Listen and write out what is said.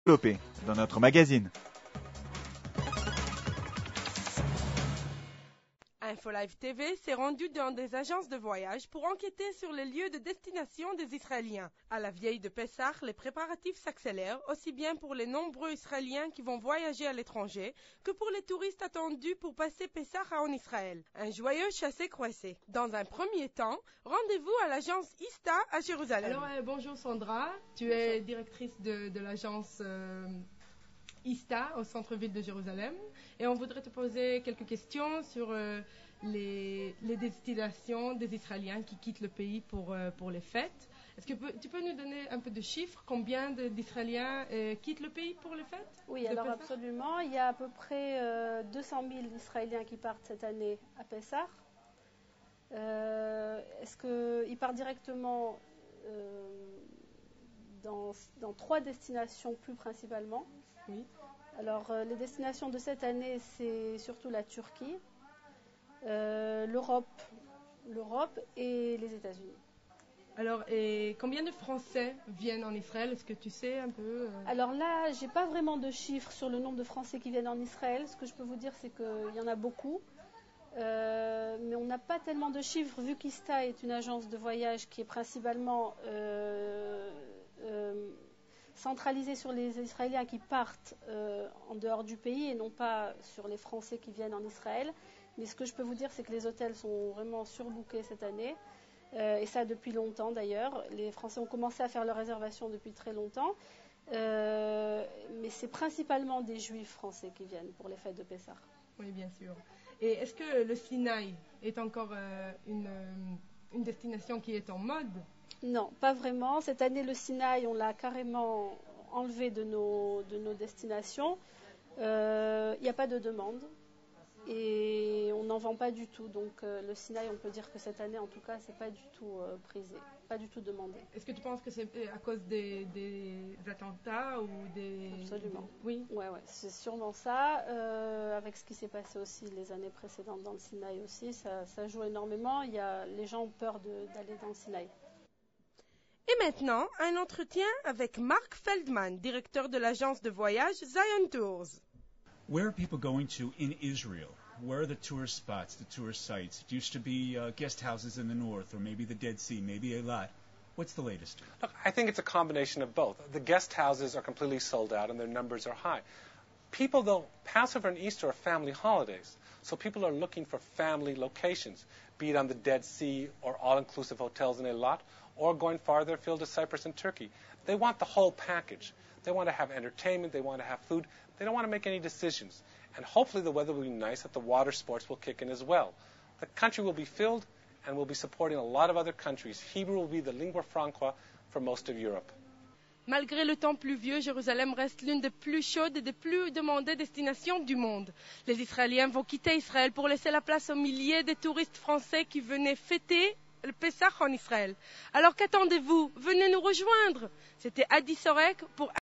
Développé dans notre magazine. InfoLive TV s'est rendu dans des agences de voyage pour enquêter sur les lieux de destination des Israéliens. À la vieille de Pessah, les préparatifs s'accélèrent, aussi bien pour les nombreux Israéliens qui vont voyager à l'étranger que pour les touristes attendus pour passer Pessah en Israël. Un joyeux chassé-croisé. Dans un premier temps, rendez-vous à l'agence ISTA à Jérusalem. Alors, bonjour Sandra, tu es directrice de l'agence ISTA au centre-ville de Jérusalem et on voudrait te poser quelques questions sur les destinations des Israéliens qui quittent le pays pour les fêtes. Est-ce que tu peux nous donner un peu de chiffres? Combien d'Israéliens quittent le pays pour les fêtes? Oui, alors absolument. Il y a à peu près 200 000 Israéliens qui partent cette année à Pessah. Est-ce qu'ils partent directement dans 3 destinations plus principalement? Oui. Alors, les destinations de cette année, c'est surtout la Turquie, l'Europe et les États-Unis. Alors, et combien de Français viennent en Israël? Est-ce que tu sais un peu Alors là, j'ai pas vraiment de chiffres sur le nombre de Français qui viennent en Israël. Ce que je peux vous dire, c'est qu'il y en a beaucoup. Mais on n'a pas tellement de chiffres, vu qu'ISTA est une agence de voyage qui est principalement centralisée sur les Israéliens qui partent en dehors du pays et non pas sur les Français qui viennent en Israël. Mais ce que je peux vous dire, c'est que les hôtels sont vraiment surbookés cette année, et ça depuis longtemps d'ailleurs. Les Français ont commencé à faire leurs réservations depuis très longtemps, mais c'est principalement des Juifs français qui viennent pour les fêtes de Pessah. Oui, bien sûr. Et est-ce que le Sinaï est encore une destination qui est en mode? Non, pas vraiment. Cette année, le Sinaï, on l'a carrément enlevé de nos destinations. Il n'y a pas de demande et on n'en vend pas du tout. Donc le Sinaï, on peut dire que cette année, en tout cas, c'est pas du tout prisé, pas du tout demandé. Est-ce que tu penses que c'est à cause des attentats ou des... Absolument. Oui. Ouais, c'est sûrement ça. Avec ce qui s'est passé aussi les années précédentes dans le Sinaï aussi, ça joue énormément. Les gens ont peur d'aller dans le Sinaï. Et maintenant, un entretien avec Mark Feldman, directeur de l'agence de voyage Zion Tours. Where are people going to in Israel? Where are the tourist spots, the tourist sites? It used to be guest houses in the north, or maybe the Dead Sea, maybe Eilat. What's the latest? Look, I think it's a combination of both. The guest houses are completely sold out and their numbers are high. People, though, Passover and Easter are family holidays, so people are looking for family locations, be it on the Dead Sea or all-inclusive hotels in Eilat, or going farther afield to Cyprus and Turkey. They want the whole package. They want to have entertainment, they want to have food, they don't want to make any decisions. And hopefully the weather will be nice, that the water sports will kick in as well. The country will be filled and will be supporting a lot of other countries. Hebrew will be the lingua franca for most of Europe. Malgré le temps pluvieux, Jérusalem reste l'une des plus chaudes et des plus demandées destinations du monde. Les Israéliens vont quitter Israël pour laisser la place aux milliers de touristes français qui venaient fêter le Pessah en Israël. Alors qu'attendez-vous? Venez nous rejoindre. C'était Adi Sorek pour